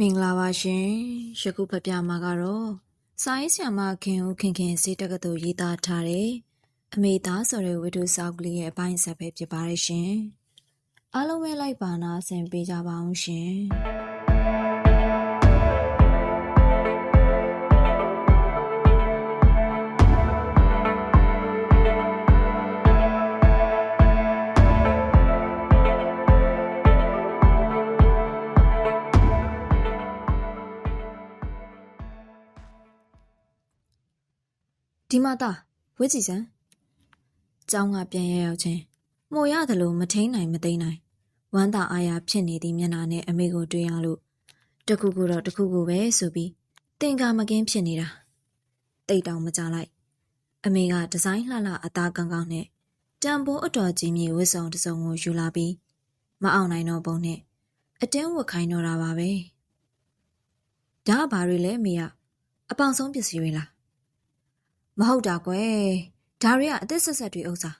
မင်္ဂလာပါရှင်ယခုဖပြမှာကတော့စာရေးဆရာမခင်ဦးခင်ခင်စေတက္ကသိုလ်ရေးသားထားတဲ့အမေသားဆိုတဲ့ဝတ္ထုစာအုပ်ကလေးရဲ့အပိုင်းဆက်ပဲဖြစ်ပါတယ်ရှင်အားလုံးပဲလိုက်ပါနာဆင်ပေးကြပါအောင်ရှင်ဒီမှာသားဝစ်ကြည့်စမ်းကျောင်းကပြန်ရောက်ချင်းမှုရသလိုမထိန်နိုင်မသိနိုင်ဝမ်းသာအားရဖြစ်နေသည့်မျက်နှာနဲ့အမေကိုတွေ့ရလို့တခုခုတော့တခုခုပဲဆိုပြီးတင်ကာမကင်းဖြစ်နေတာတိတ်တောင်မကြလိုက်အမေကဒီဇိုင်းလှလှအသားကောင်းကောင်းနဲ့တံပိုးအတော်ကြီးမြေဝစ်စုံတစ်စုံကိုယူလာပြီးမအောင်နိုင်တော့ပုံနဲ့အတင်းဝတ်ခိုင်းတော့တာပါပဲဒါကဘာတွေလဲအမေကအပေါင်ဆုံးပစ္စည်းတွေလားမဟုတ်တာကွယ်ဒါတွေကအသက်ဆက်ဆက်တွေဥစ္စာ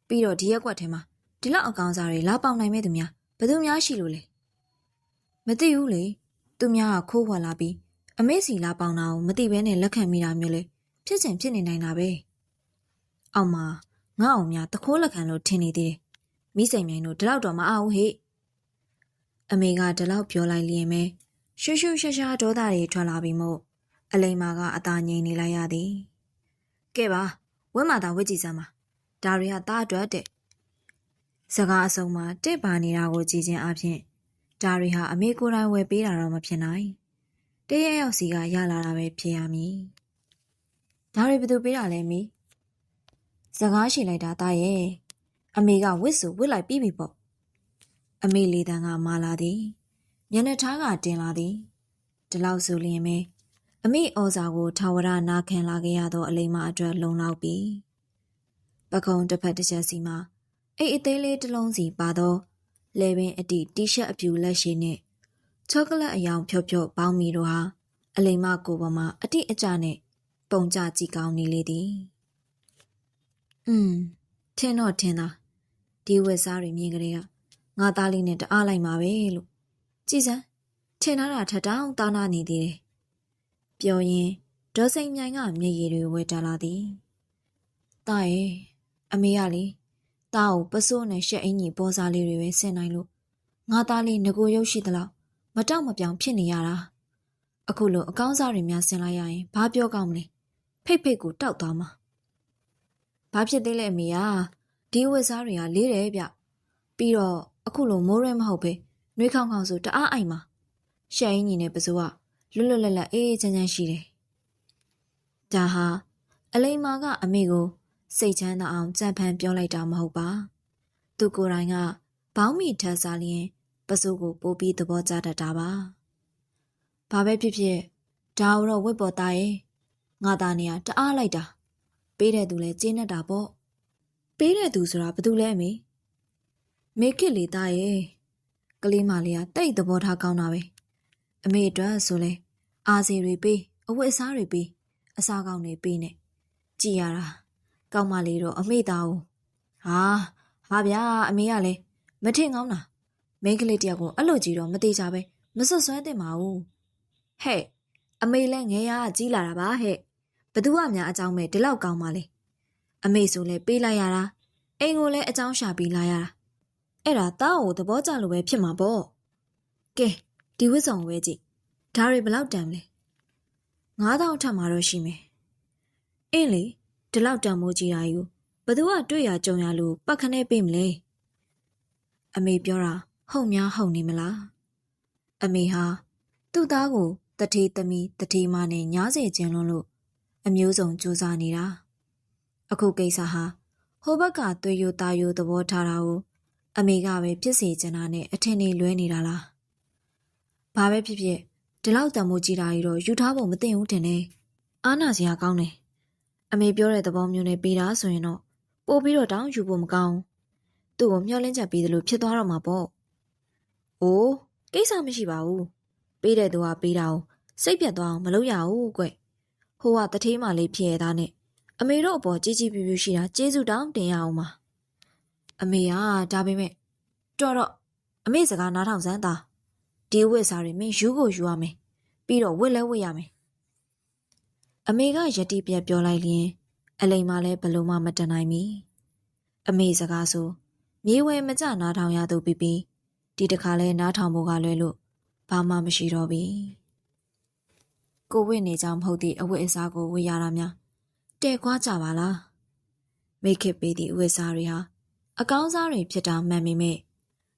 ပြီးတော့ဒီရက်ကွက်ထဲမှာဒီလောက်အကောင်စားတွေလာပေါင်နိုင်မဲ့သူများဘယ်သူများရှိလို့လဲမသိဘူးလေသူများကခိုးဝှက်လာပြီးအမေစီလာပေါင်တာကိုမသိဘဲနဲ့လက်ခံမိတာမျိုးလေဖြစ်ချင်ဖြစ်နေနိုင်တာပဲအောက်မှာငါ့အောင်များတခိုးလက်ခံလို့ထင်နေသေးတယ်မိစိန်မြိုင်တို့ဒီလောက်တော့မအားဘူးဟဲ့အမေကဒီလောက်ပြောလိုက်လျင်ပဲရှူးရှူးရှားရှားဒေါသတွေထွက်လာပြီးမို့အလိမ္မာကအသာငြိမ်နေလိုက်ရသည်ကဲပါဝက်မာသာဝက်ကြည့်စမ်းပါဒါတွေကသားအတွက်တဲ့စကားအစုံမှာတစ်ပါနေတာကိုကြည်ချင်းအပြင်ဒါတွေဟာအမေကိုယ်တိုင်ဝယ်ပေးတာတော့မဖြစ်နိုင်တရရောက်စီကရလာတာပဲဖြစ်ရမည်ဒါတွေဘယ်သူပေးတာလဲမီစကားရှိလိုက်တာသားရဲ့အမေကဝစ်စုဝစ်လိုက်ပြီးပြီပေါ့အမေလေးတန်းကမာလာသည်မျက်နှာထားကတင်လာသည်ဒီလောက်ဆိုလျင်ပဲအမိဩဇာကိုထာဝရနာခံလာခဲ့ရသောအလိမ္မာအတွက်လုံလောက်ပြီပခုံးတစ်ဖက်တစ်ချက်စီမှာအိတ်အသေးလေးတစ်လုံးစီပါသောလဲပင်အတိတီရှပ်အပြူလက်ရှိနဲ့ချောကလက်အယောင်ဖြော့ဖြော့ပေါင်းမီတို့ဟာအလိမ္မာကိုပေါ်မှာအတိအကျနဲ့ပုံကြကြည့်ကောင်းနေလေသည်ထင်တော့ထင်သာဒီဝက်စားတွေမြင်ကြတဲ့ကငါသားလေးနဲ့တအားလိုက်မှာပဲလို့ကြည်စမ်းထင်တာထတောင်းတာနာနေသေးတယ်ပြောရင်ဒေါ်စိန်မြိုင်ကမျက်ရည်တွေဝဲတာလာသည်။တာရဲ့အမေကလေတာကိုပစိုးနဲ့ရှက်အင်ကြီးပေါ်စားလေးတွေပဲဆင်နိုင်လို့ငါသားလေးငကိုရုပ်ရှိသလောက်မတောက်မပြောင်ဖြစ်နေရတာ။အခုလိုအကောင်းစားတွေများဆင်လိုက်ရရင်ဘာပြောကောင်းမလဲ။ဖိတ်ဖိတ်ကိုတောက်သွားမှာ။ဘာဖြစ်သေးလဲအမေကဒီဝက်စားတွေကလေးတယ်ဗျ။ပြီးတော့အခုလိုမိုးရဲမဟုတ်ပဲနှွေးခေါင်းခေါင်းဆိုတအားအိုက်မှာရှက်အင်ကြီးနဲ့ပစိုးကလွတ်လွတ်လပ်လပ်အေးချမ်းချမ်းရှိတယ်။ဒါဟာအလိမ္မာကအမေကိုစိတ်ချမ်းသာအောင်ကြံဖန်ပြောလိုက်တာမဟုတ်ပါ။သူကိုယ်တိုင်ကဘောင်းမီထပ်စားလျင်ပစိုးကိုပိုးပြီးသဘောကျတတ်တာပါ။ဘာပဲဖြစ်ဖြစ်ဒါတော့ဝက်ပေါ်သားရဲ့ငါသားနေရတအားလိုက်တာပေးတဲ့သူလဲကျင်းတတ်တာပေါ့။ပေးတဲ့သူဆိုတာဘယ်သူလဲအမေ။မေခစ်လေးသားရဲ့ကလေးမလေးကတိတ်သဘောထားကောင်းတာပဲ။အမေအတွက်ဆိုလဲအာစီတွေပေးအဝတ်အစားတွေပေးအစားကောင်းတွေပေးနဲ့ကြည်ရတာကောင်းမလေးတော့အမေသားဦးဟာဗျာအမေကလည်းမထင်ကောင်းတာမိန်းကလေးတယောက်ကိုအဲ့လိုကြည့်တော့မသေးကြပဲမစွတ်စွဲတင်ပါဘူးဟဲ့အမေလည်းငယ်ရကြီးလာတာပါဟဲ့ဘသူကများအကြောင်းမဲ့ဒီလောက်ကောင်းပါလေအမေဆိုလဲပေးလိုက်ရတာအိမ်ကိုလည်းအကြောင်းရှာပြီးလာရတာအဲ့ဒါသားကိုသဘောကျလို့ပဲဖြစ်မှာပေါ့ကဲဒီဝစ်ဆောင်ဝဲကြည့်ဒါတွေဘလောက်တန်လဲ9000ထပ်မှာတော့ရှိမယ်အင်းလေဒီလောက်တန်မိုးကြီးတာယူဘသူကတွေ့ရကြုံရလို့ပတ်ခနဲ့ပေးမလဲအမေပြောတာဟုတ်များဟုတ်နေမလားအမေဟာသူ့သားကိုတထေးသမီးတထေးမနဲ့ညားစေခြင်းလွန်းလို့အမျိုးစုံကြိုးစားနေတာအခုကိစ္စဟာဟိုဘက်ကသွေးရိုးသားရိုးသဘောထားတာကိုအမေကပဲဖြစ်စေချင်တာနဲ့အထင်ကြီးလွဲနေတာလားဘာပဲဖြစ်ဖြစ်ဒီလောက်တန်မိုးကြီးတာကြီးတော့ယူထားဖို့မသင့်ဘူးတင်တယ်အားနာစရာကောင်းတယ်အမေပြောတဲ့သဘောမျိုးနဲ့ပေးတာဆိုရင်တော့ပို့ပြီးတော့တောင်းယူဖို့မကောင်းသူ့ကိုမျှော်လင့်ချက်ပေးသလိုဖြစ်သွားတော့မှာပေါ့အိုးကိစ္စမရှိပါဘူးပေးတဲ့သူကပေးတာကိုစိတ်ပြတ်သွားအောင်မလုပ်ရဘူးကွဟိုကတထေးမလေးဖြစ်ရတာနဲ့အမေတို့အပေါ်ကြီးကြီးပြူပြူရှိတာကျေးဇူးတောင်းတင်ရအောင်ပါအမေကဒါပေမဲ့တော်တော့အမေစကားနားထောင်စမ်းသားဒီ ဒီဝတ်စားတွေမင်းယူကိုယူရမယ်ပြီးတော့ဝတ်လဲဝတ်ရမယ်အမေကယတိပြက်ပြောလိုက်လျင်အလိမ်မလည်းဘလို့မှမတတ်နိုင်မီအမေစကားဆိုမြေဝဲမကြနားထောင်ရသူပြီးပြီးဒီတခါလဲနားထောင်ဖို့ကလွဲလို့ဘာမှမရှိတော့ပြီကိုဝတ်နေကြမဟုတ်သည့်အဝတ်အစားကိုဝတ်ရတာများတဲ့ခွာကြပါလားမိခင်ပေးသည့်အဝတ်အစားတွေဟာအကောင်းစားတွေဖြစ်တာမှန်ပေမဲ့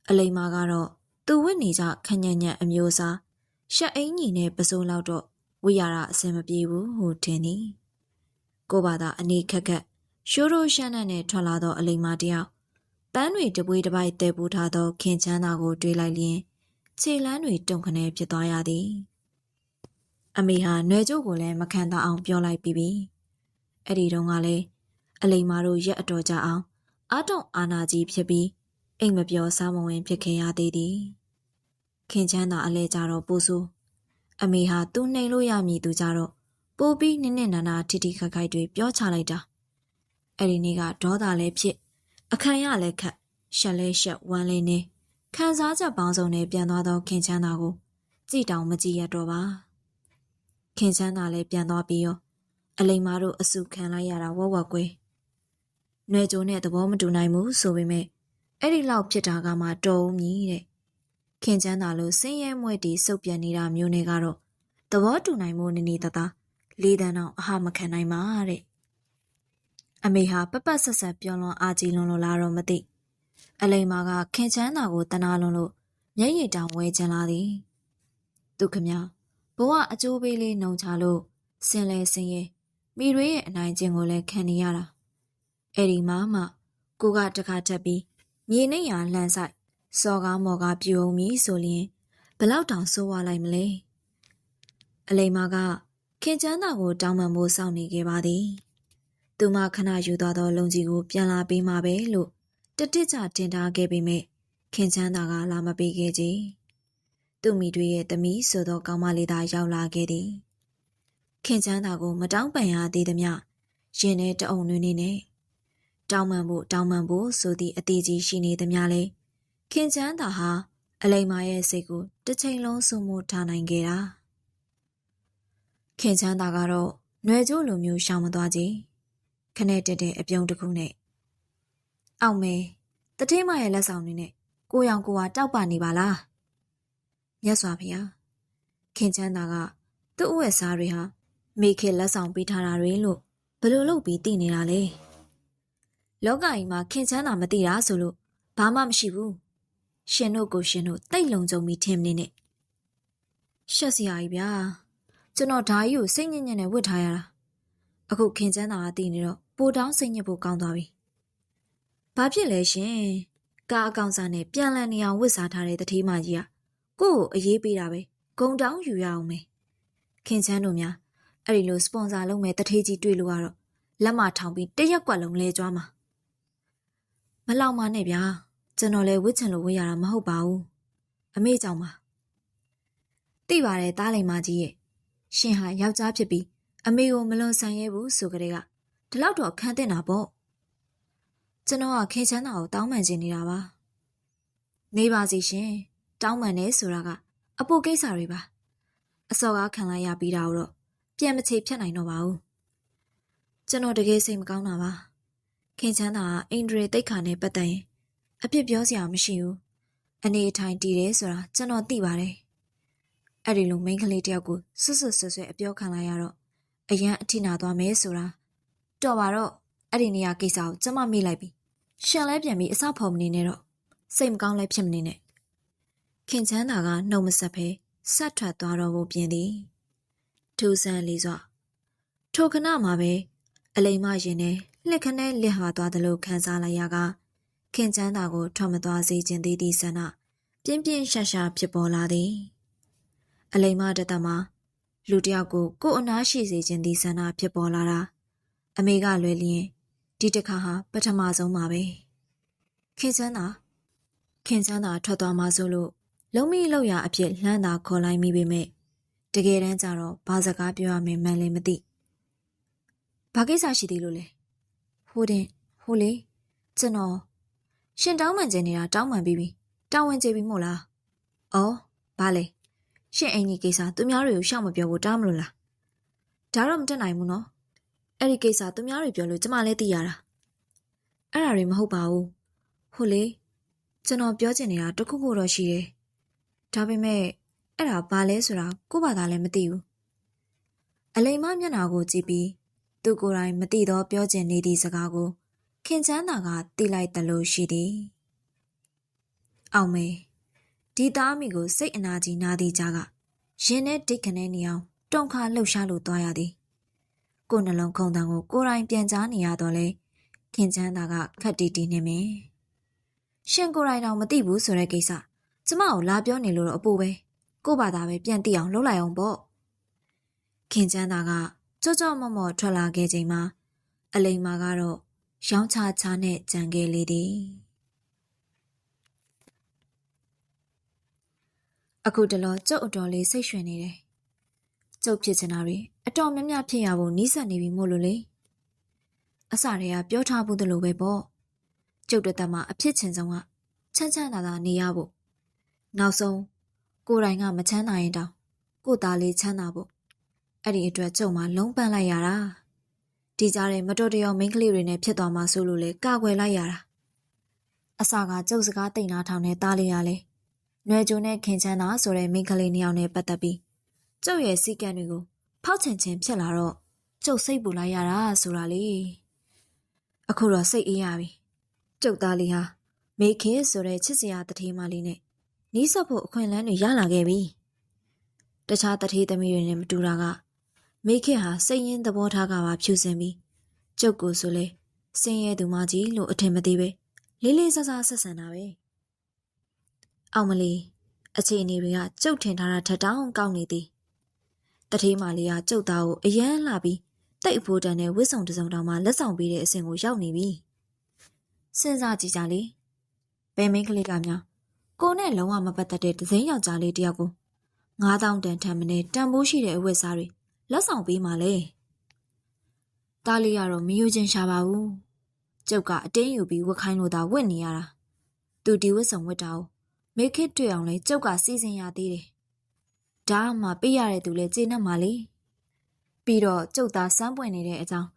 အလိမ်မကတော့သူဝတ်နေကြခညံ့ညံ့အမျိုးအစားရှက်အင်းကြီးနဲ့ပစိုးလောက်တော့ဝတ်ရတာအဆင်မပြေဘူးဟိုထင်သည်ကိုဘာသာအနေခက်ခက်ရှိုးရိုးရှမ်းနဲ့ထွက်လာသောအလိမ်မတယောက်ပန်းတွေတပွေးတစ်ပိုက်တဲပူထားသောခင်ချမ်းသာကိုတွေးလိုက်လျင်ခြေလမ်းတွေတုန်ခနဲဖြစ်သွားရသည်အမေဟာနွယ်ကျိုးကိုလည်းမခံသာအောင်ပြောလိုက်ပြီးပြီအဲ့ဒီတုန်းကလည်းအလိမ်မတို့ရက်အတော်ကြအောင်အာတုံအာနာကြီးဖြစ်ပြီးအိမ်မပြောစားမဝင်ဖြစ်ခဲ့ရသေးသည်ခင်ချမ်းသာအလဲကြတော့ပို့ဆိုအမေဟာသူ့နှိမ်လို့ရမည်သူကြတော့ပိုပြီးနစ်နာနာထိထိခိုက်ခိုက်တွေပြောချလိုက်တာအဲ့ဒီနေ့ကဒေါသလည်းဖြစ်အခံရလည်းခတ်ရှက်လဲရှက်ဝမ်းလဲနေခံစားချက်ပေါင်းစုံနဲ့ပြန်သွားသောခင်ချမ်းသာကိုကြည်တောင်မကြည့်ရတော့ပါခင်ချမ်းသာလည်းပြန်သွားပြီးရောအလိမ်မာတို့အစုခံလိုက်ရတာဝဝကွဲနွယ်ကြိုးနဲ့သဘောမတူနိုင်ဘူးဆိုပေမဲ့အဲ့ဒီလောက်ဖြစ်တာကမှတော်ဦးမြည်တဲ့ခင်ချမ်းသာလို့ဆင်းရဲမွဲတီစုပ်ပြန်နေတာမျိုးနဲ့ကတော့သဘောတူနိုင်မှုနေနေတသားလေးတန်းတော့အဟမခံနိုင်ပါတဲ့အမေဟာပပတ်ဆက်ဆက်ပြောလွန်အာကြီးလွန်လို့လားတော့မသိအလိမ်မာကခင်ချမ်းသာကိုတနာလွန်လို့မျက်ရည်တောင်ဝဲကျင်လာသည်သူခမဘဝအကျိုးပေးလေးနှုံချလို့ဆင်းလဲဆင်းရဲမိရွေးရဲ့အနိုင်ကျင့်ကိုလည်းခံနေရတာအဲ့ဒီမှာမှကိုကတခါတက်ပြီးမြေနှိပ်ရလှန်ဆိုင်စော်ကားမော်ကားပြူအောင်မီဆိုလျင်ဘလောက်တောင်ဆိုးဝါလိုက်မလဲအလိမ်မာကခင်ချမ်းသာကိုတောင်းပန်ဖို့စောင့်နေခဲ့ပါသည်သူမခဏယူသွားသောလုံကြီးကိုပြန်လာပေးမှာပဲလို့တတိကျတင်ထားခဲ့ပေမဲ့ခင်ချမ်းသာကလာမပေးခဲ့ကြသူမိတွေရဲ့သမီးဆိုသောကောင်မလေးသာရောက်လာခဲ့သည်ခင်ချမ်းသာကိုမတောင်းပန်ရသေးသမျှရင်ထဲတအုံနွေးနေနဲ့တောင်းပန်ဖို့ဆိုသည့်အသေးကြီးရှိနေသမျှလဲခင်ချမ်းသာဟာအလိမ်မာရဲ့စိတ်ကိုတစ်ချိန်လုံးစုံမိုးထားနိုင်ခဲ့တာခင်ချမ်းသာကတော့နွယ်ကျိုးလိုမျိုးရှောင်မသွားကြခနဲ့တက်တဲ့အပြုံးတစ်ခုနဲ့အောင်မဲတတိမရဲ့လက်ဆောင်တွေနဲ့ကိုရောင်ကိုဝါတောက်ပနေပါလားမြတ်စွာဘုရားခင်ချမ်းသာကသူ့အဝတ်စားတွေဟာမိခင်လက်ဆောင်ပေးထားတာတွေလို့ဘယ်လိုလုပ်ပြီးသိနေတာလဲလောကကြီးမှာခင်ချမ်းသာမသိတာဆိုလို့ဘာမှမရှိဘူးရှင်တို့ကိုရှင်တို့တိတ်လုံကြုံပြီးထင်မနေနဲ့ရှက်စရာကြီးဗျာကျွန်တော်ဓာကြီးကိုစိတ်ညစ်ညစ်နဲ့ဝတ်ထားရတာအခုခင်ချမ်းသာကသိနေတော့ပိုတောင်းစိတ်ညစ်ဖို့ကောင်းသွားပြီဘာဖြစ်လဲရှင်ကားအကောင်စားနဲ့ပြန်လည်နေအောင်ဝတ်စားထားတဲ့တတိမကြီးကကို့ကိုအေးပေးတာပဲဂုံတောင်းယူရအောင်မယ်ခင်ချမ်းတို့များအဲ့ဒီလိုစပွန်ဆာလုပ်မဲ့တထေးကြီးတွေ့လို့ကတော့လက်မထောင်ပြီးတရက်ကွက်လုံးလဲကြွားမှာမလောက်မနဲ့ဗျာကျွန်တော်လည်းဝစ်ချင်လို့ဝတ်ရတာမဟုတ်ပါဘူးအမေကြောင့်ပါသိပါတယ်သားလိမ်မကြီးရဲ့ရှင်ဟာယောက်ျားဖြစ်ပြီးအမေကိုမလွန်ဆန်ရဲဘူးဆိုကြတဲ့ကဒီလောက်တော့ခံတင်တာပေါ့ကျွန်တော်ကခင်ချမ်းသာကိုတောင်းပန်ချင်နေတာပါနေပါစီရှင်တောင်းပန်နေဆိုတာကအပိုကိစ္စတွေပါအစော်ကားခံလိုက်ရပြီးတာတော့ပြန်မချေဖြတ်နိုင်တော့ပါဘူးကျွန်တော်တကယ်စိတ်မကောင်းတာပါခင်ချမ်းသာကအင်ဒရီတိတ်ခါနဲ့ပတ်သက်ရင်အပြစ်ပြောစရာမရှိဘူးအနေအထိုင်တည်တယ်ဆိုတာကျွန်တော်သိပါတယ်အဲ့ဒီလိုမိန်းကလေးတယောက်ကိုဆွတ်ဆွဲအပြောခံလိုက်ရတော့အရန်အထိနာသွားမယ်ဆိုတာတော်ပါတော့အဲ့ဒီနေရာကိစ္စကိုကျမမေ့လိုက်ပြီရှင်လဲပြန်ပြီးအစဖော်မနေနဲ့တော့စိတ်မကောင်းလဲဖြစ်မနေနဲ့ခင်ချမ်းသာကနှုတ်မဆက်ဖဲဆက်ထွက်သွားတော့ဖို့ပြင်သည်ထူးဆန်းလေးစွာထိုခဏမှာပဲအလိမ်မရင်နဲ့လက်ခနဲ့လက်ဟာသွားသလိုခံစားလိုက်ရကခင်ချမ်းသာကိုထွက်မသွားစေခြင်းသေးသည့်ဆန္ဒပြင်းပြင်းရှာရှာဖြစ်ပေါ်လာသည်အလိမ်မတသက်မှာလူတယောက်ကိုအနားရှိစေခြင်းသည့်ဆန္ဒဖြစ်ပေါ်လာတာအမေကလွယ်လျင်ဒီတစ်ခါဟာပထမဆုံးပါပဲခင်ချမ်းသာထွက်သွားမှဆိုလို့လုံးမိလောက်ရအဖြစ်လှမ်းသာခေါ်လိုက်မိပေမဲ့တကယ်တမ်းကျတော့ဘာစကားပြောရမယ်မှန်းလည်းမသိဘာကိစ္စရှိသေးလို့လဲဟိုလေကျွန်တော်ရှင်တောင်းပန်ခြင်းနေတာတောင်းပန်ပြီးပြီတောင်းဝင်ကြပြီမို့လားအော် ဘာလဲရှင့်အင်ကြီးကိစ္စသူများတွေကိုရှောက်မပြောဘူးတားမလို့လားဒါတော့မတက်နိုင်ဘူးနော်အဲ့ဒီကိစ္စသူများတွေပြောလို့ကျမလည်းသိရတာအဲ့ဒါတွေမဟုတ်ပါဘူးဟုတ်လေကျွန်တော်ပြောချင်နေတာတခုခုတော့ရှိတယ်ဒါပေမဲ့အဲ့ဒါဘာလဲဆိုတာကို့ဘာသာလည်းမသိဘူးအလိမ္မာမျက်နှာကိုကြည့်ပြီးသူကိုယ်တိုင်မသိတော့ပြောချင်နေသည့်စကားကိုခင်ချမ်းသာကသိလိုက်တယ်လို့ရှိသည်အောင်မေဒီသားမိကိုစိတ်အနာကြီးနာသည့်ကြားကရင်နဲ့ဒိတ်ခနဲနေအောင်တုံခါလှုပ်ရှားလို့သွားရသည်ကိုယ်နှလုံးခုန်တန်ကိုကိုယ်တိုင်ပြန်ကြားနေရတော့လေခင်ချမ်းသာကခက်တီတီနေမယ်ရှင်ကိုယ်တိုင်တော့မသိဘူးဆိုတဲ့ကိစ္စကျမကိုလာပြောနေလို့တော့အပူပဲကို့ဘာသာပဲပြန်သိအောင်လုပ်လိုက်အောင်ပေါ့ခင်ချမ်းသာကကြော့ကြော့မော့မော့ထွက်လာခဲ့ချိန်မှာအလိမ္မာကတော့ရောင်းချချနဲ့ကြံခဲ့လေသည်အခုတလောကျုပ်အတော်လေးစိတ်ရွှင်နေတယ်ကျုပ်ဖြစ်ချင်တာတွေအတော်များများဖြစ်ရဖို့နီးစပ်နေပြီမို့လို့လေအစတည်းကပြောထားဘူးသလိုပဲပေါ့ကျုပ်တက်မှာအဖြစ်ချင်ဆုံးကချမ်းချမ်းသာသာနေရဖို့နောက်ဆုံးကိုယ်တိုင်ကမချမ်းသာရင်တောင်ကို့သားလေးချမ်းသာဖို့အဲ့ဒီအတွက်ကျုံမှာလုံးပန်းလိုက်ရတာဒီကြားထဲမတော်တရောမိန်းကလေးတွေနဲ့ဖြစ်သွားမှဆိုလို့လေကာကွယ်လိုက်ရတာအစကကျုပ်စကားတိတ်နာထောင်တဲ့သားလေးရလေနွယ်ကြိုနဲ့ခင်ချမ်းသာဆိုတဲ့မိန်းကလေးနှစ်ယောက်နဲ့ပတ်သက်ပြီးကျုပ်ရဲ့စီကံတွေကိုဖောက်ချင်ချင်းဖြစ်လာတော့ကျုပ်စိတ်ပူလိုက်ရတာဆိုတာလေအခုတော့စိတ်အေးရပြီကျုပ်သားလေးဟာမိခင်ဆိုတဲ့ချစ်စရာတထေးမလေးနဲ့နီးစပ်ဖို့အခွင့်အလမ်းတွေရလာခဲ့ပြီတခြားတထေးသမီးတွေနဲ့မတူတာကမိခင်ဟာစိတ်ရင်းသဘောထားကပါဖြူစင်ပြီးကျုပ်ကိုဆိုလေစင်ရဲသူမကြီးလို့အထင်မသေးပဲလေးလေးဆဆဆက်ဆံတာပဲအောင်မလီအခြေအနေတွေကကျုပ်ထင်ထားတာထက်တောင်ကောင်းနေသည်တထေးမလေးကကျုပ်သားကိုအယမ်းလှပြီးတိတ်အဖိုးတန်တဲ့ဝစ်စုံတစုံတောင်မှလက်ဆောင်ပေးတဲ့အဆင့်ကိုရောက်နေပြီစဉ်းစားကြည့်ကြလေဘယ်မိန်းကလေးကများကိုနဲ့လုံးဝမပတ်သက်တဲ့ဒဇိမ်းယောက်ျားလေးတယောက်ကို9000တန်ထံမနဲ့တန်ဖိုးရှိတဲ့အဝတ်စားတွေလက်ဆောင်ပေးမှလဲတားလေးကတော့မယူချင်းရှာပါဘူးကျုပ်ကအတင်းယူပြီးဝတ်ခိုင်းလို့သာဝတ်နေရတာသူဒီဝတ်စုံဝတ်တာကိုမိခစ်တွေ့အောင်လဲကျုပ်ကစီစဉ်ရသေးတယ်ဒါမှပေးရတဲ့သူလဲကျေနပ်မှလေပြီးတော့ကျုပ်သားစမ်းပွင့်နေတဲ့အကြောင်း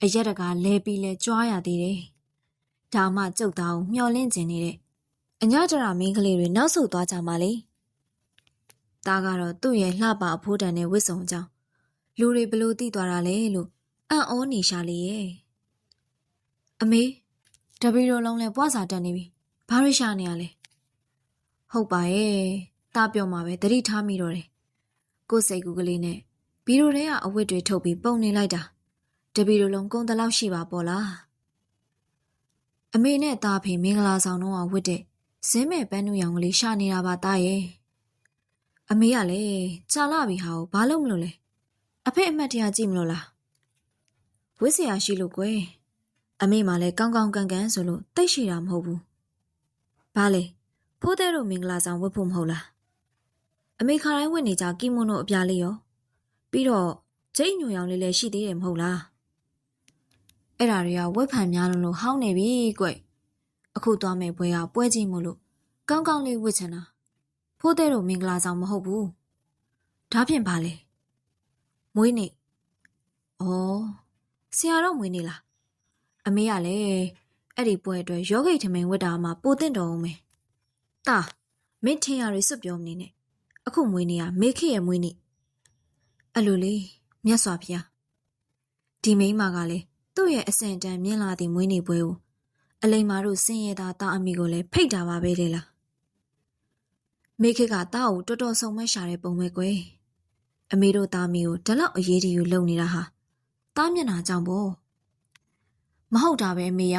အရက်တကာလဲပြီးလဲကြွားရသေးတယ်ဒါမှကျုပ်သားကိုမျှော်လင့်ကျင်နေတဲ့အညတရမင်းကလေးတွေနောက်ဆုတ်သွားကြမှလေဒါကတော့သူ့ရဲ့လှပအဖိုးတန်တဲ့ဝတ်စုံအကြောင်းလူတွေဘလို့သိသွားတာလဲလို့အံ့ဩနေရှာလေရဲ့အမေတပီတော်လုံးလဲပွားစာတက်နေပြီဘာရရှာနေရလဲဟုတ်ပါရဲ့တားပြောမှာပဲတတိထားမိတော့တယ်ကိုယ်စိတ်ကူးကလေးနဲ့ဘီရိုထဲကအဝတ်တွေထုတ်ပြီးပုံနေလိုက်တာတပီတော်လုံးကုန်းတလောက်ရှိပါပေါ့လားအမေနဲ့သားဖေမင်္ဂလာဆောင်တော့ဝတ်တဲ့ဇင်းမဲ့ပန်းနူရောင်ကလေးရှာနေတာပါသားရဲ့အမေကလည်းကြာလာပြီဟာကိုဘာလို့မလို့လဲအဖေအမှတ်တရကြည့်မလို့လားဝစ်စရာရှိလို့ကွယ်အမေမှလည်းကောင်းကောင်းကန်ကန်ဆိုလို့တိတ်ရှိတာမဟုတ်ဘူးဘာလဲဖိုးတဲ့တို့မင်္ဂလာဆောင်ဝတ်ဖို့မဟုတ်လားအမေခါတိုင်းဝတ်နေကြကီမိုနိုအပြားလေးရောပြီးတော့ဂျိတ်ညိုရောင်လေးလည်းရှိသေးတယ်မဟုတ်လားအဲ့ဒါတွေကဝက်ဖန်များလို့ဟောင်းနေပြီကွအခုသွားမယ်ပွဲကပွဲကြီးမို့လို့ကောင်းကောင်းလေးဝတ်ချင်တာဖိုးတဲ့တို့မင်္ဂလာဆောင်မဟုတ်ဘူးဒါဖြင့်ဘာလဲမွေးနေ့ဩဆရာတော့မွေးနေ့လားအမေကလည်းအဲ့ဒီပွဲအတွက်ရောဂိတ်ထမင်းဝတ်တာမှပိုတင်တော်အောင်မယ်တာမင်းထင်ရရစွတ်ပြောမနေနဲ့အခုမွေးနေ့ကမေခေရဲ့မွေးနေ့အဲ့လိုလေမြတ်စွာဘုရားဒီမိန်းမကလည်းသူ့ရဲ့အစင်တန်းမြင်လာသည့်မွေးနေ့ပွဲကိုအလိမ္မာတို့စင်ရသားတာအမိကိုလည်းဖိတ်တာပါပဲလေလားမေခေကတာကိုတော်တော်ဆုံမရှာတဲ့ပုံပဲကွယ်အမေတို့သားမီကိုဒီလောက်အရေးတယူလုံနေတာဟာတားမျက်နှာကြောင့်ပေါ့မဟုတ်တာပဲအမေက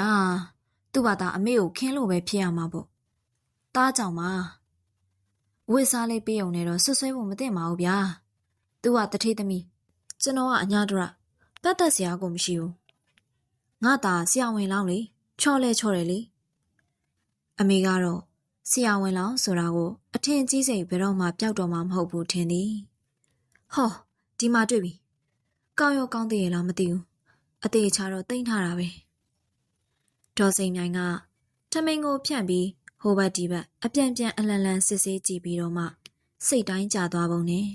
သူ့ဘာသာအမေကိုခင်းလို့ပဲဖြစ်ရမှာပေါ့တားကြောင့်ပါဝစ်စားလေးပေးုံနဲ့တော့ဆွဆွဲဖို့မသင့်ပါဘူးဗျာသူကတထေးသမီးကျွန်တော်ကအညာတရပတ်သက်စရာကိုမရှိဘူးငါသားဆရာဝန်လောင်းလေချော်လဲချော်တယ်လေအမေကတော့ဆရာဝန်လောင်းဆိုတာကိုအထင်ကြီးစိတ်ဘယ်တော့မှပျောက်တော့မှမဟုတ်ဘူးထင်သည်ဟောဒီမှာတွေ့ပြီကောင်းရောကောင်းသေးရဲ့လားမသိဘူးအသေးချာတော့တိမ့်ထားတာပဲဒေါ်စိန်မြိုင်ကထမင်းကိုဖြန့်ပြီးဟိုဘက်ဒီဘက်အပြန်ပြန်အလန်လန်စစ်ဆေးကြည့်ပြီးတော့မှ စိတ်တိုင်းကျသွားပုံနဲ့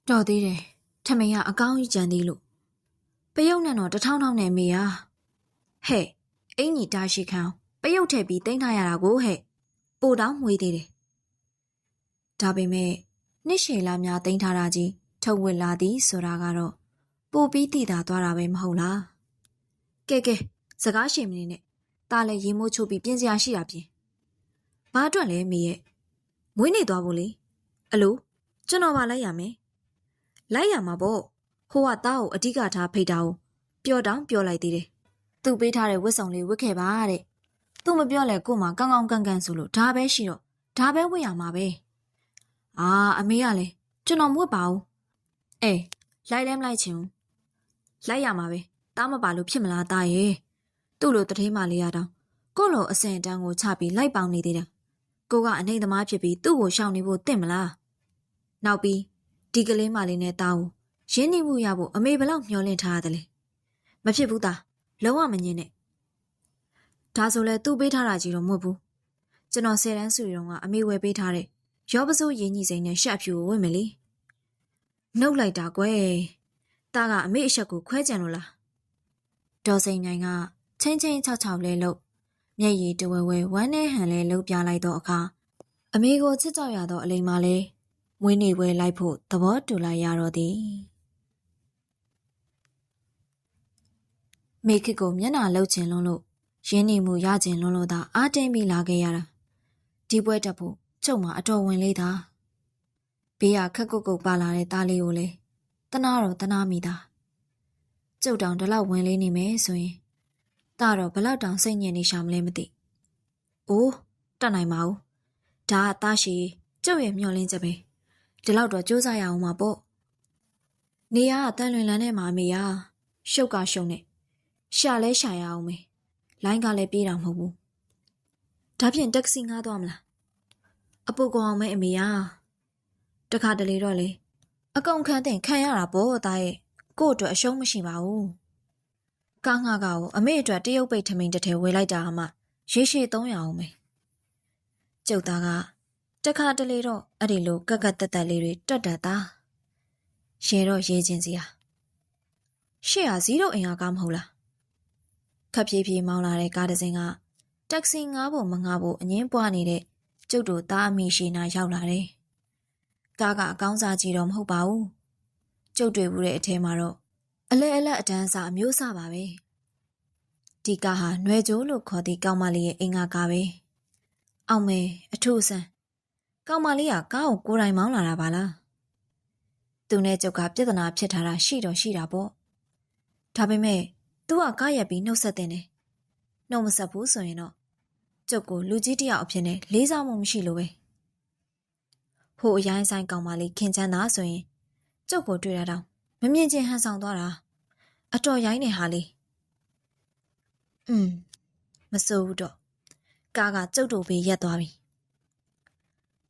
တော်သေးတယ်ထမင်းကအကောင်းကြီးကြံသေးလို့ပယုတ်နဲ့တော့1000နဲ့မေယာဟဲ့အင်ကြီးတာရှိခံပယုတ်ထည့်ပြီးတင်းထားရတာကိုဟဲ့ပိုတောင်းမွေးသေးတယ်ဒါပေမဲ့နှစ်ရှည်လာများတင်းထားတာကြီးထုတ်ဝစ်လာသည်ဆိုတာကတော့ပိုပြီးတည်တာသွားတာပဲမဟုတ်လားကဲစကားရှည်မနေနဲ့ตาလည်းရေမိုးချိုးပြီးပြင်စရာရှိတာပြင်ဘာအတွက်လဲမေရဲ့မွေးနေသွားဖို့လေအလိုကျွန်တော်ပါလိုက်ရမယ်လိုက်ရမှာပေါ့ဟိုကသားကိုအဓိကထားဖိတ်တာကိုပျော့တောင်ပြောလိုက်သေးတယ်သူပေးထားတဲ့ဝတ်ဆောင်လေးဝတ်ခဲ့ပါတဲ့သူမပြောလဲကို့မှာကောင်းကောင်းကန်ဆိုလို့ဒါပဲရှိတော့ဒါပဲဝတ်ရမှာပဲအမေကလည်းကျွန်တော်မဝတ်ပါဘူးအေးလိုက်လဲမလိုက်ချင်ဘူးလိုက်ရမှာပဲတားမပါလို့ဖြစ်မလားတားရဲ့သူ့လိုတထေးမလေးရတော့ကို့လိုအစင်တန်းကိုချပြီးလိုက်ပေါင်နေသေးတယ်ကိုကအနှိမ်သမားဖြစ်ပြီးသူ့ကိုရှောင်နေဖို့တင့်မလားနောက်ပြီးဒီကလေးမလေးနဲ့တားကိုရင်းနှီးမှုရဖို့အမေဘလောက်မျှော်လင့်ထားရတယ်လဲမဖြစ်ဘူးသားလုံးဝမငြင်းနဲ့ဒါဆိုလဲသူ့ပေးထားတာကြီးတော့မဟုတ်ဘူးကျွန်တော်10တန်းစုရုံကအမေဝယ်ပေးထားတဲ့ရောပစိုးရင်းကြီးစိန်နဲ့ရှက်ဖြူကိုဝတ်မယ်လေနှုတ်လိုက်တာကွယ်တားကအမေအဆက်ကိုခွဲကြံလို့လားဒေါ်စိန်နိုင်ကချင်းချောက်လဲလို့မျက်ရည်တဝဲဝဲဝမ်းနဲ့ဟန်လဲလှုပ်ပြလိုက်တော့အခါအမေကိုချစ်ကြောက်ရတော့အလိမ်မလဲမွေးနေပွဲလိုက်ဖို့သဘောတူလိုက်ရတော့သည်မိခစ်ကိုမျက်နှာလှုပ်ချင်လွန်းလို့ရင်းနှီးမှုရချင်လွန်းလို့သာအားတင်းပြီးလာခဲ့ရတာဒီပွဲတက်ဖို့ကျုပ်မှာအတော်ဝင်လေးသာဘေးကခက်ကုတ်ပါလာတဲ့သားလေးကိုလေတနာတော့တနာမိတာကျုပ်တောင်ဒီလောက်ဝင်လေးနေမယ်ဆိုရင်တာတော့ဘလောက်တောင်စိတ်ညစ်နေရှာမလဲမသိအိုးတတ်နိုင်ပါဘူးဒါကသားရှိကျုပ်ရဲ့မျှော်လင့်ချက်ပဲဒီလောက်တော့စူးစမ်းရအောင်ပါပေါ့နေရကတန်လွင်လန်းထဲမှာအမေရရှုပ်ကရှုံနဲ့ရှာလဲရှာရအောင်မေလိုင်းကလည်းပြေးတာမဟုတ်ဘူးဒါဖြင့်တက္ကစီငှားသွားမလားအပူကောင်အောင်မဲအမေရတခါတလေတော့လေအကုန်ခန်းတင်ခံရတာပေါ့သားရဲ့ကို့အတွက်အရှုံးမရှိပါဘူးကားငှားကိုအမေအတွက်တရုတ်ပိတ်ထမိန်တစ်ထဲဝယ်လိုက်တာမှရေရှည်300အောင်မေကျုပ်သားကတခါတလေတော့အဲ့ဒီလိုကက်တက်လေးတွေတွတ်တတ်တာရေတော့ရေးချင်းစီဟာရှေ့ဟာဇီးတို့အိမ်ကမဟုတ်လားခပ်ပြေးမောင်းလာတဲ့ကားတစ်စင်းကတက္ကစီငှားဖို့မငှားဖို့အငင်းပွားနေတဲ့ကျုပ်တို့သားအမိရှိနာရောက်လာတယ်ကားကအကောင်းစားကြီးတော့မဟုတ်ပါဘူးကျုပ်တွေ့ဘူးတဲ့အထဲမှာတော့အလဲအလတ်အတန်းစားအမျိုးစားပါပဲဒီကားဟာနွယ်ကျိုးလို့ခေါ်သည့်ကောင်မလေးရဲ့အိမ်ကကားပဲအောင်မဲအထူးဆန်းကောင်မလေးကကားကိုကိုယ်တိုင်မောင်းလာတာပါလားသူနဲ့ကျုပ်ကပြဿနာဖြစ်ထားတာရှိတော့ရှိတာပေါ့ဒါပေမဲ့သူကကားရက်ပြီးနှုတ်ဆက်တင်တယ်နှုတ်မဆက်ဘူးဆိုရင်တော့ကျုပ်ကိုလူကြီးတယောက်အဖြစ်နဲ့လေးစားမှုမရှိလို့ပဲဟိုအရိုင်းဆိုင်ကောင်မလေးခင်ချမ်းသာဆိုရင်ကျုပ်ကိုတွေ့ရတော့မမြင်ချင်းဟန်ဆောင်သွားတာအတော်ရိုင်းနေဟာလေးမစိုးဘူးတော့ကားကကျုပ်တို့ဘေးရက်သွားပြီ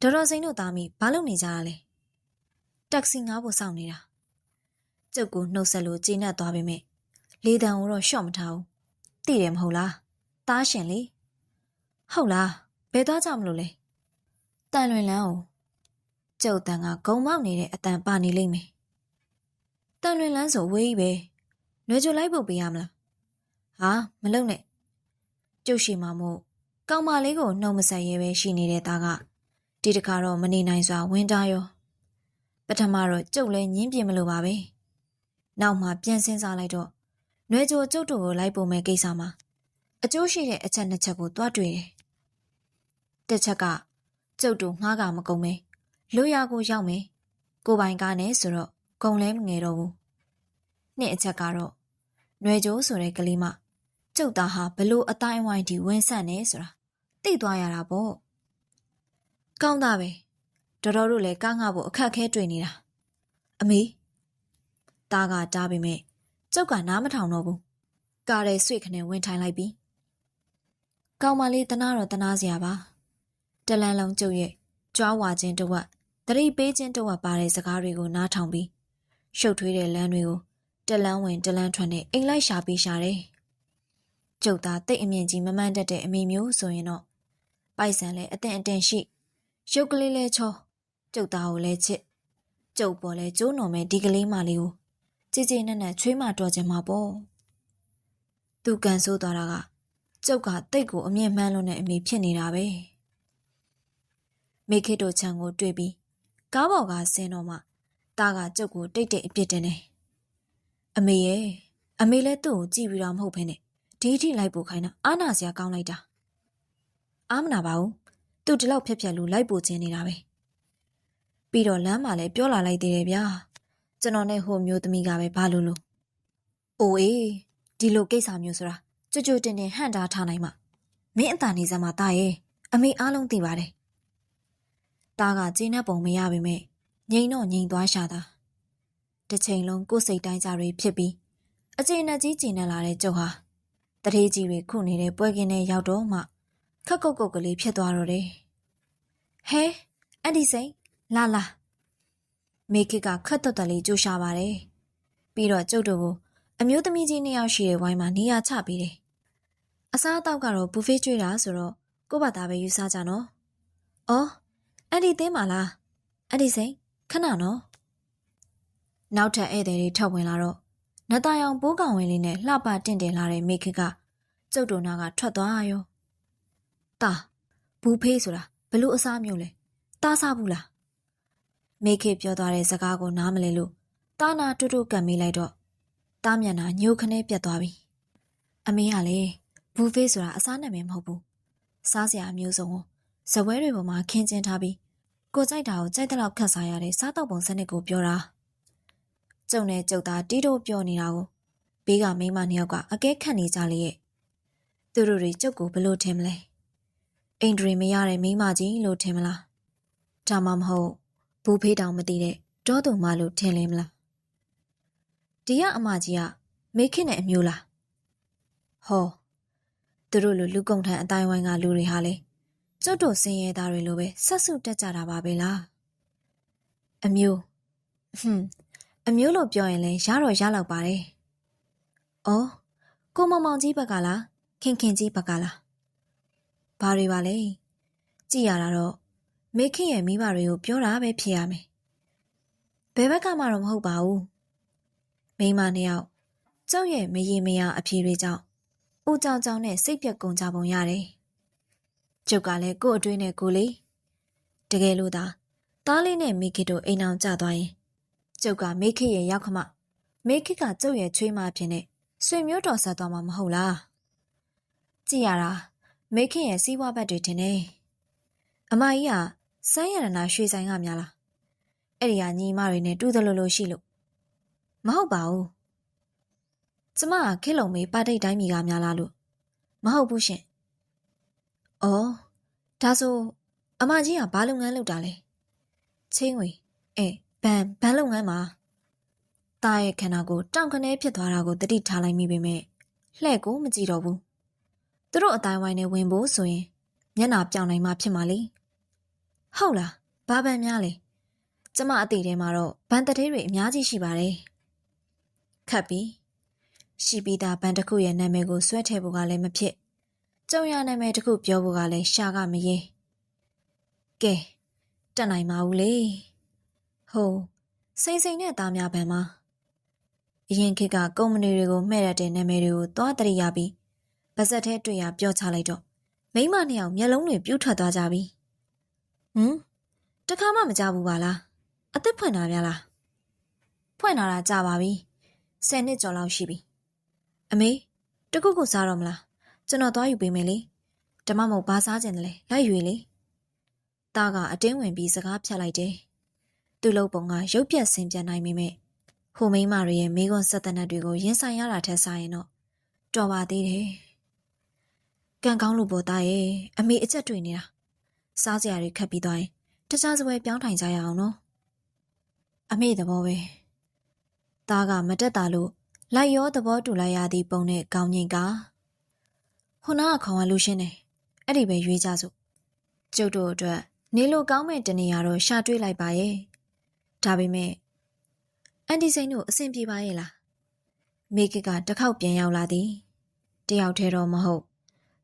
ဒေါ်စိန်တို့သားမိဘာလုပ်နေကြတာလဲတက္ကစီငှားဖို့စောင့်နေတာကျုပ်ကိုနှုတ်ဆက်လို့ကျေနပ်သွားပေမဲ့လေတံကိုတော့ရှော့မထားဘူးသိတယ်မဟုတ်လားသားရှင်လေဟုတ်လားဘယ်သွားကြမလို့လဲတန်လွင်လန်းကိုကျုပ်တန်ကဂုံမောက်နေတဲ့အတန်ပါနေလိမ့်မယ်တန်လွင်လန်းဆိုဝေးကြီးပဲလွယ်ကြလိုက်ဖို့ပေးရမလားဟာမလုပ်နဲ့ကျုပ်ရှိမှမို့ကောင်မလေးကိုနှုတ်မဆက်ရဲပဲရှိနေတဲ့သားကဒီတခါတော့မနေနိုင်စွာဝင်တာရောပထမတော့ကျုပ်လည်းညင်းပြမလို့ပါပဲနောက်မှပြန်စဉ်းစားလိုက်တော့နွယ်ကြိုကျုပ်တို့ကိုလိုက်ပုံမဲ့ကိစ္စမှာအကျိုးရှိတဲ့အချက်2ချက်ကိုတွားတွေ့တယ်တစ်ချက်ကကျုပ်တို့ငှားကမကုန်မဲလွရာကိုရောက်မယ်ကိုပိုင်ကားနဲ့ဆိုတော့ကုန်လဲမငယ်တော့ဘူးနှစ်အချက်ကတော့နွယ်ကြိုဆိုတဲ့ကလေးမကျုပ်သားဟာဘလို့အတိုင်းအဝိုင်းဒီဝင်ဆန့်နေဆိုတာသိသွားရတာပေါ့ကောင်းတာပဲတော်တော်တို့လည်းကားငှားဖို့အခက်ခဲတွေ့နေတာအမေသားကတားပေမဲ့ကျုပ်ကနားမထောင်တော့ဘူးကားရဲဆွေခနဲ့ဝင်ထိုင်လိုက်ပြီကောင်မလေးတနာတော့တနာစရာပါတလန်းလုံးကျုပ်ရဲ့ကြွားဝါခြင်းတဝက်တရိပ်ပေးခြင်းတဝက်ပါတဲ့စကားတွေကိုနားထောင်ပြီးရှုပ်ထွေးတဲ့လမ်းတွေကိုတလန်းဝင်တလန်းထွက်နဲ့အိမ်လိုက်ရှာပြီးရှာတယ်ကျုပ်သားတိတ်အမြင့်ကြီးမမှန်တတ်တဲ့အမိမျိုးဆိုရင်တော့ပိုက်ဆံလဲအတင်ရှိရုပ်ကလေးလဲချော ကျုပ်သားကိုလည်းချစ်ကျုပ်ပေါ်လဲကျိုးတော်မဲ့ဒီကလေးမလေးကိုကြည်ကြည်နက်နက်ချွေးမတော်ချင်မှာပေါ့သူကန်ဆိုးသွားတာကကျုပ်ကတိတ်ကိုအမြင့်မှန်းလို့နဲ့အမေဖြစ်နေတာပဲမိခေတို့ချံကိုတွေ့ပြီးကားပေါ်ကဆင်းတော့မှတားကကျုပ်ကိုတိတ်တိတ်အပြစ်တင်တယ်အမေရဲ့အမေလည်းသူ့ကိုကြည့်ပြီးတော့မဟုတ်ဖ ೇನೆ ဒီအထိလိုက်ပို့ခိုင်းတာအာနာစရာကောင်းလိုက်တာအားမနာပါဘူးသူဒီလောက်ဖြက်ဖြက်လူလိုက်ပို့ခြင်းနေတာပဲပြီးတော့လမ်းမှာလည်းပြောလာလိုက်သေးတယ်ဗျာကျွန်တော်နဲ့ဟိုမျိုးသမီးကပဲဘာလို့လို့အိုအေးဒီလိုကိစ္စမျိုးဆိုတာကြွကြွတင်တင်ဟန့်တားထားနိုင်မှာမင်းအတန်နေစမ်းမှာတားရဲ့အမေအားလုံးသိပါတယ်တားကကျင်းတဲ့ပုံမရပေမဲ့ငိန်တော့ငိန်သွားရှာတာတစ်ချိန်လုံးကိုယ်စိတ်တိုင်းကြတွေဖြစ်ပြီးအကျဉ်းနဲ့ကြီးကျဉ်နဲ့လာတဲ့ကျုပ်ဟာတထေးကြီးတွေခုနေတဲ့ပွဲကင်းထဲရောက်တော့မှခက်ကုတ်ကုတ်ကလေးဖြစ်သွားတော့တယ်ဟဲအန်ဒီစိန်လာလာမေခေကခက်တက်တက်လေးကြိုးရှာပါတယ်ပြီးတော့ကျုပ်တို့ကိုအမျိုးသမီးကြီးနှစ်ယောက်ရှိတဲ့ဝိုင်းမှာနေရာချပေးတယ်အစားအသောက်ကတော့ဘူဖေးကျွေးတာဆိုတော့ကိုယ့်ဘာသာပဲယူစားကြနော်အော်အန်ဒီသင်းပါလားအန်ဒီစိန်ခဏနော်နောက်ထပ်ဧည့်သည်တွေထပ်ဝင်လာတော့နတ်သားရောင်ပိုးကောင်ဝင်လေးနဲ့လှပတင့်တယ်လာတဲ့မေခေကကျုပ်တို့နာကထွက်သွားရောတာဘူဖေးဆိုတာဘလို့အစားမျိုးလဲတားစားဘူးလားမေခေပြောသွားတဲ့စကားကိုနားမလည်လို့တာနာတွတ်တွတ်ကပ်မိလိုက်တော့တားမျက်နှာညှို့ခနဲပြတ်သွားပြီအမေကလည်းဘူဖေးဆိုတာအစားနာမည်မဟုတ်ဘူးစားစရာအမျိုးစုံကိုဇပွဲတွေပေါ်မှာခင်းကျင်းထားပြီးကိုကြိုက်တာကိုကြိုက်တဲ့လောက်ခတ်စားရတဲ့စားတော့ပုံစနစ်ကိုပြောတာကျုံနဲ့ကျုပ်သားတီးတိုးပြောနေတာကိုဘေးကမိန်းမနှစ်ယောက်ကအကဲခတ်နေကြလေရဲ့သူတို့တွေကျုပ်ကိုဘလို့ထင်မလဲအိမ်ဒရီမရတဲ့မိန်းမကြီးလို့ထင်မလားဒါမှမဟုတ်ဘူဖေးတောင်မသိတဲ့ဒေါ်သူမလို့ထင်လဲမလားဒီကအမကြီးကမေခင်နဲ့အမျိုးလားဟောသူတို့လိုလူကုန်ထမ်းအတိုင်းဝိုင်းကလူတွေဟာလေကျုပ်တို့စင်ရဲသားတွေလိုပဲဆက်စုတက်ကြတာပါပဲလားအမျိုးအမျိုးလို့ပြောရင်လည်းရတော့ရလောက်ပါတယ်အော်ကိုမောင်မောင်ကြီးဘက်ကလားခင်ခင်ကြီးဘက်ကလားဘာတွေပါလဲကြည့်ရတာတော့မေခင်ရဲ့မိဘတွေကိုပြောတာပဲဖြစ်ရမယ်ဘယ်ဘက်ကမှတော့မဟုတ်ပါဘူးမိန်းမနှစ်ယောက်ကျုပ်ရဲ့မရေမရအဖြေတွေကြောင့်ဦးကြောင်ကြောင်နဲ့စိတ်ပြက်ကုန်ကြပုံရတယ်ကျုပ်ကလည်းကို့အတွင်းနဲ့ကိုလေတကယ်လို့သာသားလေးနဲ့မိခင်တို့အိမ်အောင်ကျသွားရင်ကျုပ်ကမိခင်ရဲ့ရောက်ခမမိခင်ကကျုပ်ရဲ့ချွေးမဖြစ်နေဆွေမျိုးတော်ဆက်သွားမှာမဟုတ်လားကြည့်ရတာမိခင်ရဲ့စီးပွားဘက်တွေထင်နေအမကြီးကစမ်းရတနာရွှေဆိုင်ကများလားအဲ့ဒီကညီမတွေနဲ့တူတယ်လို့ရှိလို့မဟုတ်ပါဘူးကျမကခေလုံမေးပါတိတ်တိုင်းမိကများလားလို့မဟုတ်ဘူးရှင်အော်ဒါဆိုအမကြီးကဘာလုပ်ငန်းလုပ်တာလဲချင်းဝေဘန်လုပ်ငန်းမှာတားရဲ့ခန္ဓာကိုတောင်ခနဲဖြစ်သွားတာကိုတတိထားလိုက်မိပေမဲ့လှဲ့ကိုမကြည့်တော့ဘူးသူတို့အတိုင်းဝိုင်းနဲ့ဝင်ဖို့ဆိုရင်မျက်နှာပြောင်နိုင်မှဖြစ်မှာလေဟုတ်လားဘာဘန်များလဲကျမအသေးထဲမှာတော့ဘန်တထဲတွေအများကြီးရှိပါတယ်ခတ်ပြီးရှိပြီးသားဘန်တစ်ခုရဲ့နာမည်ကိုဆွဲထည့်ဖို့ကလည်းမဖြစ်ကျုံရနာမည်တစ်ခုပြောဖို့ကလည်းရှာကမရဲကဲတက်နိုင်ပါဘူးလေဟုတ်စိန်စိန်နဲ့သားများဘန်မှာအရင်ခေတ်ကကုမ္ပဏီတွေကိုမှဲ့ရတဲ့နာမည်တွေကိုသွားတရိရပြီးပါဇက်ထဲတွေ့ရပြောချလိုက်တော့မိမနှစ်ယောက်မျက်လုံးတွေပြူးထွက်သွားကြပြီတခါမှမကြဘူးပါလားအသက်ဖွင့်တာများလားဖွင့်လာတာကြပါပြီ10 နှစ်ကျော်လောက်ရှိပြီအမေတခုခုစားတော့မလားကျွန်တော်သွားယူပေးမယ်လေဓမ္မမို့ဘာစားကြင်တယ်လဲလိုက်ရွေလေတားကအတင်းဝင်ပြီးစကားဖြတ်လိုက်တယ်သူ့လုပ်ပုံကရုပ်ပြက်ဆင်းပြနိုင်မိမဲ့ဟိုမိန်းမတွေရဲ့မိကွန်းဆက်တနက်တွေကိုရင်ဆိုင်ရတာထက်ဆိုင်ရင်တော့တော်ပါသေးတယ်ကံကောင်းလို့ပေါ်သားရဲ့အမေအချက်တွေ့နေတာစားစရာတွေခတ်ပြီးသွားရင်တခြားစပွဲပြောင်းထိုင်ကြရအောင်နော်အမေသဘောပဲသားကမတက်တာလို့လိုက်ရောသဘောတူလိုက်ရသည့်ပုံနဲ့ကောင်းငင်ကဟိုနာကခေါင်ဝလူရှင်းတယ်အဲ့ဒီပဲရွေးကြစို့ကျုပ်တို့အတွက်နေလိုကောင်းမဲ့တနေရာတော့ရှာတွေ့လိုက်ပါရဲ့ဒါပေမဲ့အန်တီစိန်တို့အဆင်ပြေပါရဲ့လားမိကတစ်ခေါက်ပြန်ရောက်လာသည်တယောက်တည်းတော့မဟုတ်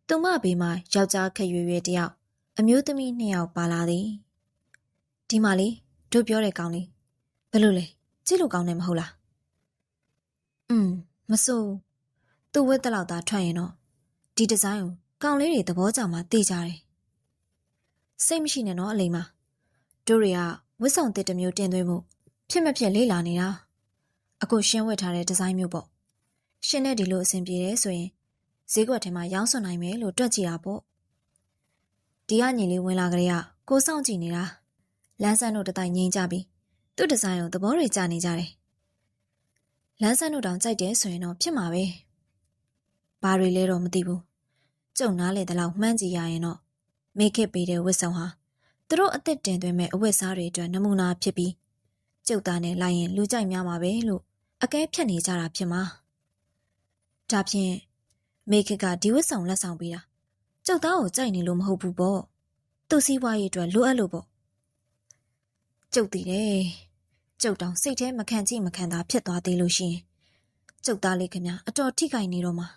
သူမဘေးမှာယောက်ျားခက်ရွယ်ရွယ်တယောက်အမျိုးသမီး2ယောက်ပါလာသည် ဒီမှာလေတို့ပြောတဲ့ကောင်လေးဘယ်လိုလဲကြည့်လို့ကောင်းတယ်မဟုတ်လားမစိုးသူ့ဝတ်တလောက်သာထွက်ရင်တော့ဒီဒီဇိုင်းကိုကောင်လေးတွေသဘောကျမှသိကြတယ်စိတ်မရှိနဲ့နော်အလိမ္မာတို့တွေကဝတ်ဆောင်တစ်တစ်မျိုးတင်သွင်းမှုဖြစ်မဖြစ်လေးလာနေတာအခုရှင်းဝတ်ထားတဲ့ဒီဇိုင်းမျိုးပေါ့ရှင်းတဲ့ဒီလိုအဆင်ပြေတယ်ဆိုရင်ဈေးကွက်ထဲမှာရောင်းစွန်နိုင်မယ်လို့တွက်ကြည့်တာပေါ့ဒီကညီလေးဝင်လာကြတဲ့ကိုစောင့်ကြည့်နေတာလန်းဆန်းတို့တတိုင်ငိမ့်ကြပြီးသူ့ဒီဇိုင်းကိုသဘောတွေကျနေကြတယ်လန်းဆန်းတို့တောင်ကြိုက်တယ်ဆိုရင်တော့ဖြစ်မှာပဲဘာတွေလဲတော့မသိဘူးကျုံနားလေတလောက်မှန်းကြည့်ရရင်တော့မိခစ်ပေးတဲ့ဝတ်ဆောင်ဟာသူတို့အသက်တင်သွင်းမဲ့အဝတ်စားတွေအတွက်နမူနာဖြစ်ပြီးကျုပ်သားနဲ့လိုက်ရင်လူကြိုက်များမှာပဲလို့အကဲဖြတ်နေကြတာဖြစ်မှာဒါဖြင့်မိခစ်ကဒီဝတ်ဆောင်လက်ဆောင်ပေးတာကျုပ်သားကိုကြိုက်နေလို့မဟုတ်ဘူးပေါ့သူ့စည်းဝါးရေးအတွက်လိုအပ်လို့ပေါ့ကျုပ်တည်တယ်ကျုပ်တောင်စိတ်ထဲမခံကြည့်မခံသာဖြစ်သွားသေးလို့ရှိရင်ကျုပ်သားလေးခင်ဗျာအတော်ထိခိုက်နေတော့မှာ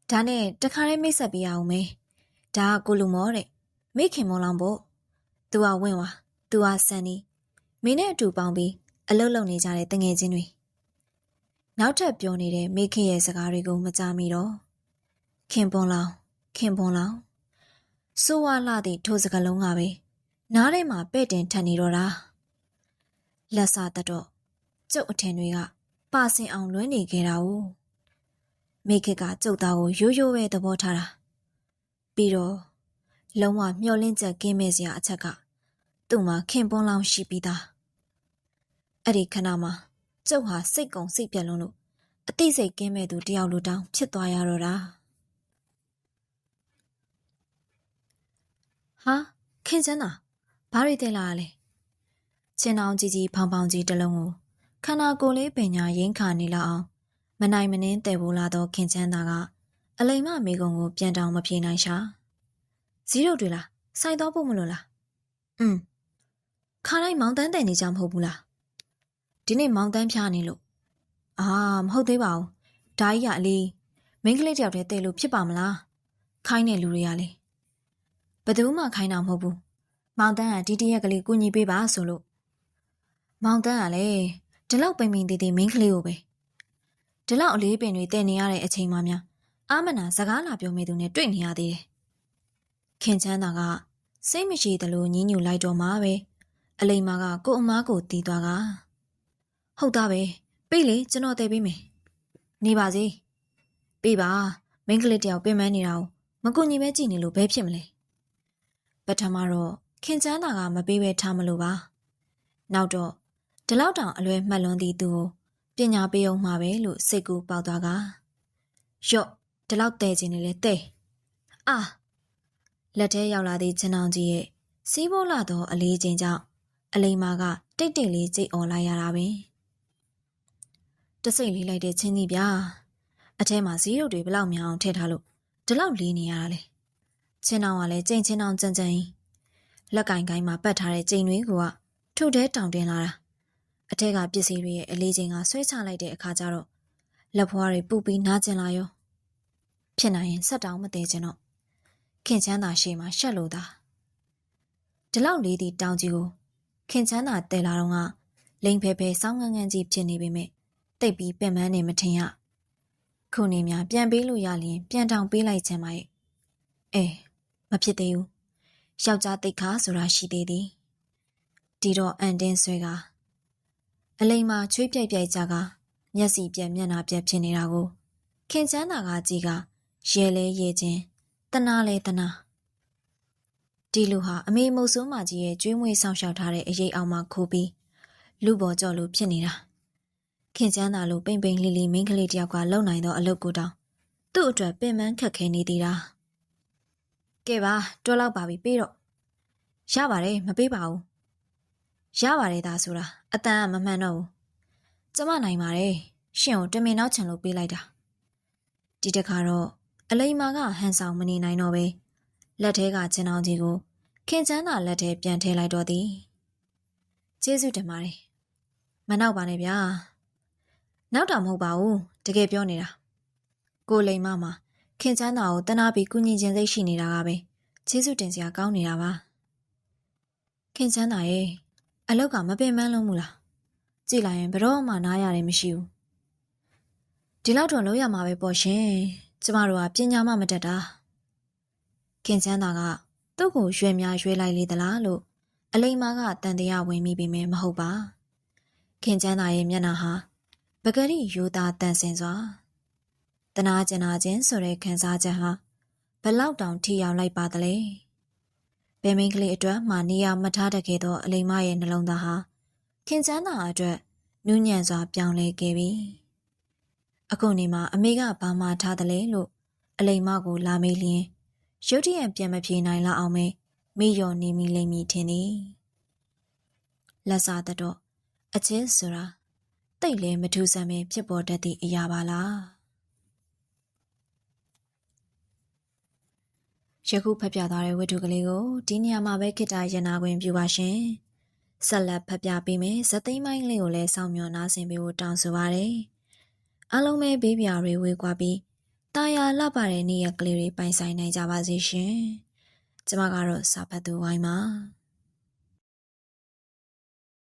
ဒါနဲ့တခါတည်းမိတ်ဆက်ပေးရအောင်မေဒါကကိုလူမောတဲ့မိခင်မောင်လောင်ပေါ့သူကဝင့်ဝါသူကဆန်နီမင်းနဲ့အတူပေါင်းပြီးအလုပ်လုပ်နေကြတဲ့တငယ်ချင်းတွေနောက်ထပ်ပြောနေတဲ့မိခင်ရဲ့စကားတွေကိုမကြားမိတော့ခင်ပွန်လောင်စိုးဝါလှသည့်ထိုစကားလုံးကပဲနားထဲမှာပဲ့တင်ထန်နေတော့တာလက်စားတတော့ကျုပ်အထင်တွေကပါစင်အောင်လွှမ်းနေခဲ့တာ ਉ မိခင်ကကျုပ်သားကိုရိုးရိုးပဲသဘောထားတာပြီးတော့လုံးဝမျောလင့်ချက်ကင်းမဲ့စရာအချက်ကသူ့မှာခင်ပွန်းလောင်ရှိပြီးသားအဲ့ဒီခဏမှာကျုပ်ဟာစိတ်ကုံစိတ်ပြက်လွန်းလို့အသိစိတ်ကင်းမဲ့သူတယောက်လိုတောင်ဖြစ်သွားရတော့တာဟာခင်ချမ်းသာဘာတွေတင်လာရလဲချင်းအောင်ကြီးဖောင်ဖောင်ကြီးတစ်လုံးကိုခန္ဓာကိုယ်လေးပညာရင်းခါနေလောက်အောင်မနိုင်မနှင်းတည်ပိုးလာသောခင်ချမ်းသာကအလိမ္မမေကုံကိုပြန်တောင်မပြေနိုင်ရှာဇီးတို့တွေလားစိုက်တော့ဖို့မလို့လားခါတိုင်းမောင်တန်းတယ်နေကြမဟုတ်ဘူးလားဒီနေ့မောင်တန်းဖျားနေလို့မဟုတ်သေးပါဘူးဒါကြီးကအလေးမိန်းကလေးတယောက်တည်းတည်လို့ဖြစ်ပါမလားခိုင်းတဲ့လူတွေကလေဘယ်သူမှခိုင်းတာမဟုတ်ဘူးမောင်တန်းကဒီတရက်ကလေးကူညီပေးပါဆိုလို့မောင်တန်းကလည်းဒီလောက်ပိန်ပိန်သေးသေးမိန်းကလေးကိုပဲဒီလောက်အလေးပင်တွေတည်နေရတဲ့အချိန်မှများအာမနာစကားလာပြောမိသူနဲ့တွေ့နေရသေးတယ်ခင်ချမ်းသာကစိတ်မရှိသလိုညှင်းညူလိုက်တော့မှပဲအလိမ္မာကကို့အမားကိုတီးသွားကဟုတ်သားပဲပြေးလေကျွန်တော်တည်ပေးမယ်နေပါစေပြေးပါမိန်းကလေးတယောက်ပင်ပန်းနေတာကိုမကူညီပဲကြည့်နေလို့ဘဲဖြစ်မလဲပထမတော့ခင်ချမ်းသာကမပေးပဲထားမလို့ပါနောက်တော့ဒီလောက်တောင်အလွဲမှတ်လွန်းသည့်သူကိုပညာပေးအောင်မှာပဲလို့စိတ်ကူးပေါက်သွားကရော့ဒီလောက်တဲခြင်းနဲ့လဲတဲလက်ထဲရောက်လာသည့်ချင်းအောင်ကြီးရဲ့စီးပိုးလာသောအလေးချိန်ကြောင့်အလိမ္မာကတိတ်တိတ်လေးကြိတ်អော်လိုက်ရတာပင်တစိမ့်လေးလိုက်တဲ့ချင်းကြီးဗျာအထဲမှာဇီးရုပ်တွေဘလောက်များအောင်ထည့်ထားလို့ဒီလောက်လေးနေရတာလေချင်းအောင်ကလည်းကြိမ်ချင်းအောင်ကြမ်းကြမ်းလက်ကင်ကိုင်းမှာပတ်ထားတဲ့ကြိမ်တွေကထုထဲတောင်တင်လာတာအထက်ကပစ္စည်းတွေရဲ့အလေးချိန်ကဆွဲချလိုက်တဲ့အခါကျတော့လက်ဖွားတွေပူပြီးနားကျင်လာရောဖြစ်နိုင်ရင်ဆက်တောင်မသေးချင်တော့ခင်ချမ်းသာရှေ့မှာရှက်လို့သာဒီလောက်လေးသည့်တောင်ကြီးကိုခင်ချမ်းသာတဲလာတော့ကလိန်ဖဲဖဲစောင်းငန်းငန်းကြီးဖြစ်နေပေမဲ့တိတ်ပြီးပင်ပန်းနေမထင်ရခုနေများပြန်ပေးလို့ရလျင်ပြန်တောင်ပေးလိုက်ချင်ပါရဲ့မဖြစ်သေးဘူးယောက်ျားတိတ်ခါဆိုတာရှိသေးသည်ဒီတော့အန်တင်းဆွဲကအလိမ္မာချွေးပြိုက်ပြိုက်ကြကမျက်စီပြက်မျက်နှာပြက်ဖြစ်နေတာကိုခင်ချမ်းသာကကြီးကရဲလဲရဲချင်းတနာလဲတနာဒီလူဟာအမေမုတ်ဆိုးမကြီးရဲ့ကျွေးမွေးဆောင်ရှောက်ထားတဲ့အရေးအောင်မှခိုးပြီးလူပေါ်ကြော်လို့ဖြစ်နေတာခင်ချမ်းသာလိုပိန်ပိန်လီလီမိန်းကလေးတယောက်ကလုံနိုင်သောအလုပ်ကိုတောင်သူ့အတွက်ပင်ပန်းခက်ခဲနေသေးတာကဲပါတွက်လောက်ပါပြီပြီးတော့ရပါတယ်မပေးပါဘူးရပါတယ်သားဆိုတာအတန်ကမမှန်တော့ဘူးကျမနိုင်ပါတယ်ရှင်ကိုတမင်နောက်ချင်လို့ပေးလိုက်တာဒီတခါတော့အလိမ္မာကဟန်ဆောင်မနေနိုင်တော့ပဲလက်ထဲကချင်းအောင်ကြီးကိုခင်ချမ်းသာလက်ထဲပြန်ထည့်လိုက်တော့သည်ကျေးဇူးတင်ပါတယ်မနောက်ပါနဲ့ဗျာနောက်တာမဟုတ်ပါဘူးတကယ်ပြောနေတာကိုလိမ္မာမှာခင်ချမ်းသာကိုတနာပြီးကုညီခြင်းစိတ်ရှိနေတာကပဲကျေးဇူးတင်စရာကောင်းနေတာပါခ ခင်ချမ်းသာရဲ့အလောက်ကမပင်ပန်းလုံးဘူးလားကြည့်လိုက်ရင်ဘယ်တော့မှနားရတယ်မရှိဘူးဒီလောက်တော့လုံးရမှာပဲပေါ့ရှင်ကျမတို့ကပညာမှမတတ်တာခင်ချမ်းသာကသူ့ကိုရွေများရွေလိုက်လေသလားလို့အလိမ္မာကတန်တရားဝင်မိပေမဲ့မဟုတ်ပါခင်ချမ်းသာရဲ့မျက်နှာဟာပဂရိရိုးသားတန်ဆင်စွာတနာကျင်နာခြင်းဆိုတဲ့ခံစားချက်ဟာဘလောက်တောင်ထိရောက်လိုက်ပါသလဲဘယ်မင်းကလေးအတွက်မှနေရာမထားတတ်ခဲ့သောအလိမ္မာရဲ့နှလုံးသားဟာခင်ချမ်းသာအတွက်နူးညံ့စွာပြောင်းလဲခဲ့ပြီအခုနေမှာအမေကဘာမှထားသလဲလို့အလိမ္မာကိုလာမေးလျင်ရုတ်တရက်ပြန်မပြေနိုင်လောက်အောင်မေ့လျော်နေမိလိမ့်မည်ထင်သည်လက်စားတော့အချင်းဆိုတာတိတ်လဲမထူးဆန်းပဲဖြစ်ပေါ်တတ်သည့်အရာပါလားယခုဖတ်ပြသွားတဲ့ဝတ္ထုကလေးကိုဒီနေရာမှာပဲခေတ္တရနာခွင့်ပြုပါရှင်ဆက်လက်ဖတ်ပြပေးမယ်ဇသိမ်းပိုင်းလေးကိုလည်းစောင့်မျှော်နားဆင်ပေးဖို့တောင်းဆိုပါရစေအားလုံးပဲဘေးပြာတွေဝေးကွာပြီးတာယာလှပတဲ့နေ့ရက်ကလေးတွေပိုင်ဆိုင်နိုင်ကြပါစေရှင်ကျမကတော့စာဖတ်သူဝိုင်းပါ